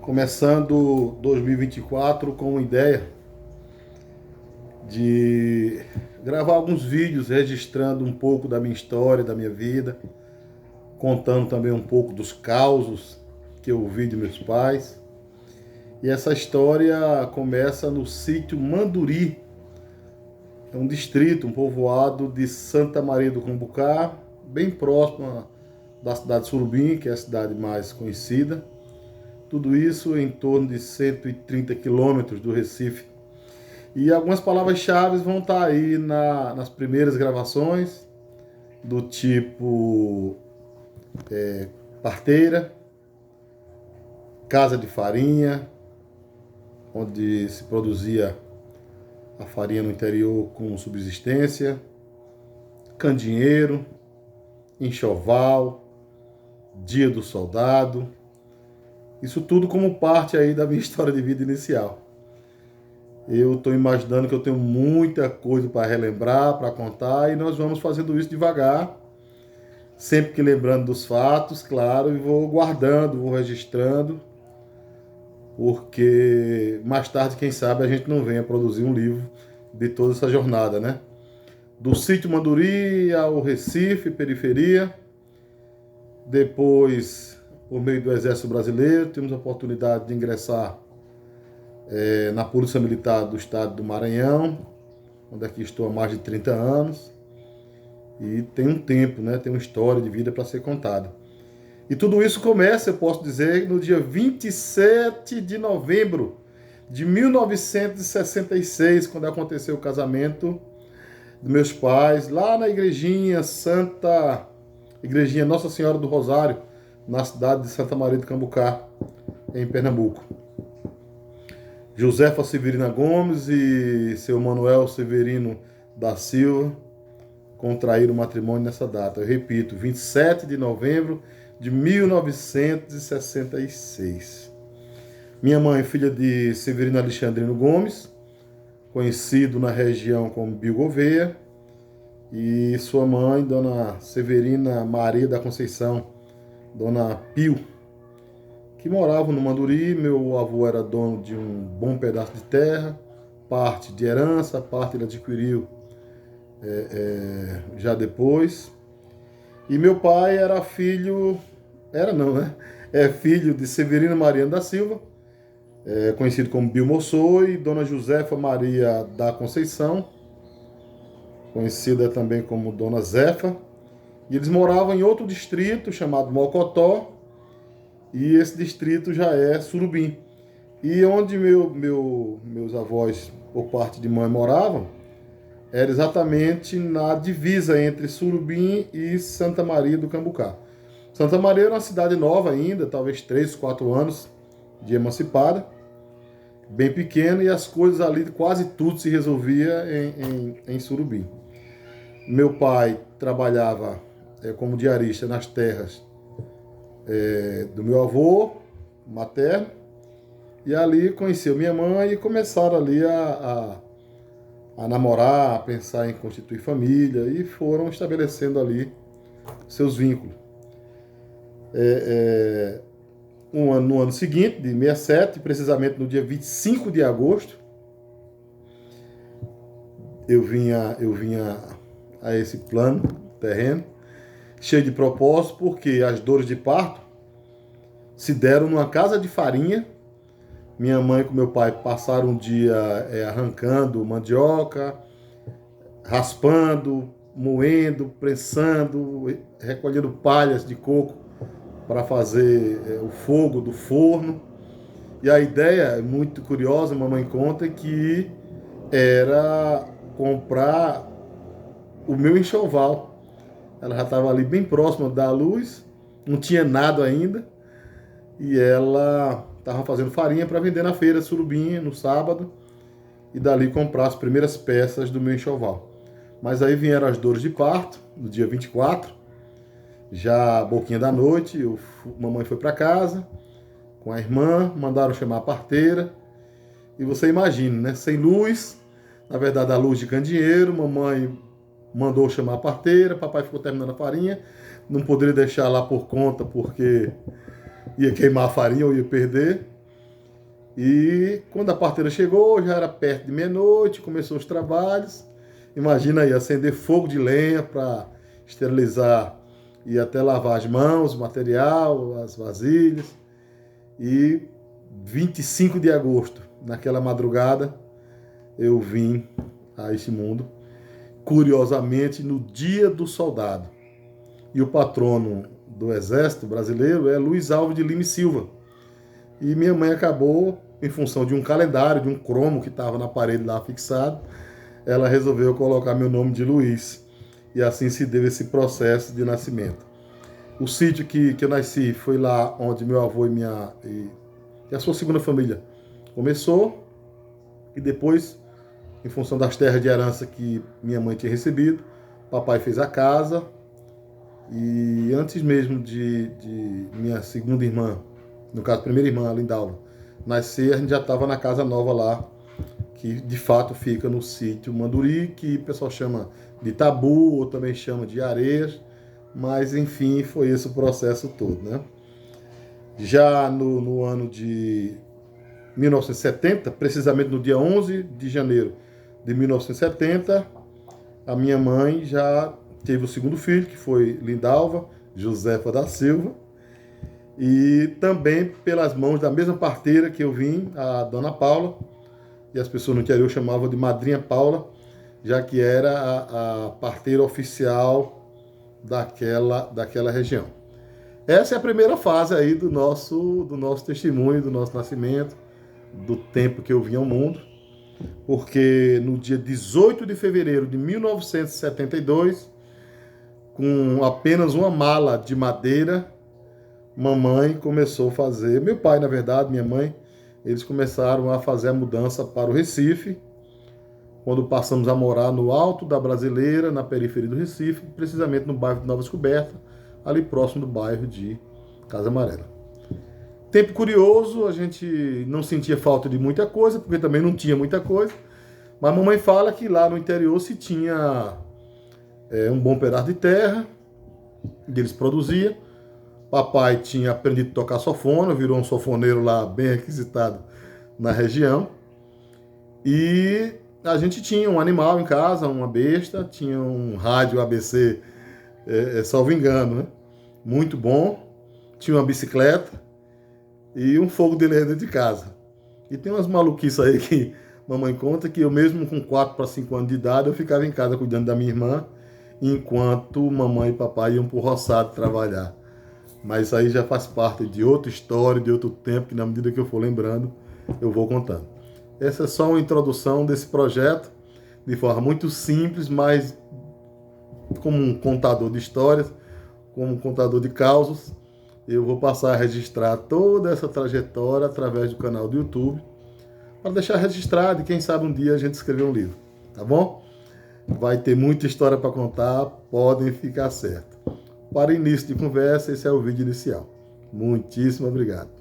Começando 2024 com uma ideia de gravar alguns vídeos registrando um pouco da minha história, da minha vida, contando também um pouco dos causos que eu vi de meus pais. E essa história começa no sítio Manduri, é um distrito, um povoado de Santa Maria do Cambucá, bem próximo da cidade de Surubim, que é a cidade mais conhecida. Tudo isso em torno de 130 quilômetros do Recife. E algumas palavras-chave vão estar aí nas primeiras gravações, do tipo parteira, casa de farinha, onde se produzia a farinha no interior com subsistência, candinheiro, enxoval, dia do soldado. Isso tudo como parte aí da minha história de vida inicial. Eu estou imaginando que eu tenho muita coisa para relembrar, para contar, e nós vamos fazendo isso devagar, sempre que lembrando dos fatos, claro, e vou guardando, vou registrando, porque mais tarde, quem sabe, a gente não venha produzir um livro de toda essa jornada, né? Do sítio Manduri ao Recife, periferia, depois, por meio do Exército Brasileiro, temos a oportunidade de ingressar na Polícia Militar do Estado do Maranhão, onde aqui estou há mais de 30 anos, e tem um tempo, né? Tem uma história de vida para ser contada. E tudo isso começa, eu posso dizer, no dia 27 de novembro de 1966, quando aconteceu o casamento dos meus pais, lá na igrejinha Nossa Senhora do Rosário, na cidade de Santa Maria do Cambucá, em Pernambuco. Josefa Severina Gomes e seu Manuel Severino da Silva contraíram matrimônio nessa data. Eu repito, 27 de novembro de 1966. Minha mãe, filha de Severino Alexandrino Gomes, conhecido na região como Bio Gouveia, e sua mãe, Dona Severina Maria da Conceição, Dona Pio, que moravam no Manduri. Meu avô era dono de um bom pedaço de terra, parte de herança, parte ele adquiriu já depois. E meu pai era filho, era não, né? É filho de Severino Mariano da Silva, conhecido como Bio Moçô, e Dona Josefa Maria da Conceição, conhecida também como Dona Zefa. E eles moravam em outro distrito chamado Mocotó, e esse distrito já é Surubim. E onde meus avós, por parte de mãe, moravam, era exatamente na divisa entre Surubim e Santa Maria do Cambucá. Santa Maria era uma cidade nova ainda, talvez 3, 4 anos de emancipada, bem pequena, e as coisas ali, quase tudo se resolvia em Surubim. Meu pai trabalhava como diarista nas terras do meu avô materno, e ali conheceu minha mãe e começaram ali a namorar, a pensar em constituir família, e foram estabelecendo ali seus vínculos. No ano seguinte, de 67, precisamente no dia 25 de agosto, eu vinha a esse plano terreno, cheio de propósito, porque as dores de parto se deram numa casa de farinha. Minha mãe com meu pai passaram um dia arrancando mandioca, raspando, moendo, prensando, recolhendo palhas de coco para fazer o fogo do forno. E a ideia é muito curiosa, a mamãe conta, que era comprar o meu enxoval. Ela já estava ali bem próxima da luz, não tinha nada ainda, e ela estava fazendo farinha para vender na feira Surubim no sábado, e dali comprar as primeiras peças do meu enxoval. Mas aí vieram as dores de parto, no dia 24, já boquinha da noite, mamãe foi para casa com a irmã, mandaram chamar a parteira, e você imagina, né? Sem luz, na verdade a luz de candeeiro, mamãe mandou chamar a parteira, papai ficou terminando a farinha, não poderia deixar lá por conta porque ia queimar a farinha ou ia perder. E quando a parteira chegou, já era perto de meia-noite, começou os trabalhos. Imagina aí, acender fogo de lenha para esterilizar e até lavar as mãos, o material, as vasilhas. E 25 de agosto, naquela madrugada, eu vim a este mundo, curiosamente, no Dia do Soldado. E o patrono do Exército Brasileiro é Luiz Alves de Lima e Silva. E minha mãe acabou, em função de um calendário, de um cromo que estava na parede lá fixado, ela resolveu colocar meu nome de Luiz. E assim se deu esse processo de nascimento. O sítio que eu nasci foi lá onde meu avô e a sua segunda família começou. E depois, em função das terras de herança que minha mãe tinha recebido, papai fez a casa. E antes mesmo de minha segunda irmã, no caso, primeira irmã, a Lindalva, nascer, a gente já estava na casa nova lá, que de fato fica no sítio Manduri, que o pessoal chama de Tabu, ou também chama de Areias, mas enfim, foi esse o processo todo, né? Já no ano de 1970, precisamente no dia 11 de janeiro de 1970, a minha mãe já teve o segundo filho, que foi Lindalva Josefa da Silva, e também pelas mãos da mesma parteira que eu vim, a Dona Paula, e as pessoas no interior chamavam de Madrinha Paula, já que era a parteira oficial daquela região. Essa é a primeira fase aí do nosso testemunho, do nosso nascimento, do tempo que eu vim ao mundo, porque no dia 18 de fevereiro de 1972, com apenas uma mala de madeira, mamãe começou a fazer, meu pai, na verdade, minha mãe, eles começaram a fazer a mudança para o Recife, quando passamos a morar no Alto da Brasileira, na periferia do Recife, precisamente no bairro de Nova Descoberta, ali próximo do bairro de Casa Amarela. Tempo curioso, a gente não sentia falta de muita coisa, porque também não tinha muita coisa, mas a mamãe fala que lá no interior se tinha um bom pedaço de terra, eles produziam. Papai tinha aprendido a tocar sanfona, virou um sanfoneiro lá bem requisitado na região. E a gente tinha um animal em casa, uma besta, tinha um rádio ABC, salvo engano, né? Muito bom. Tinha uma bicicleta e um fogo de lenha dentro de casa. E tem umas maluquices aí que mamãe conta que eu mesmo com 4 para 5 anos de idade, eu ficava em casa cuidando da minha irmã, enquanto mamãe e papai iam para o roçado trabalhar. Mas isso aí já faz parte de outra história, de outro tempo, que na medida que eu for lembrando, eu vou contando. Essa é só uma introdução desse projeto, de forma muito simples, mas como um contador de histórias, como um contador de causos, eu vou passar a registrar toda essa trajetória através do canal do YouTube, para deixar registrado e quem sabe um dia a gente escrever um livro, tá bom? Vai ter muita história para contar, podem ficar certos. Para início de conversa, esse é o vídeo inicial. Muitíssimo obrigado.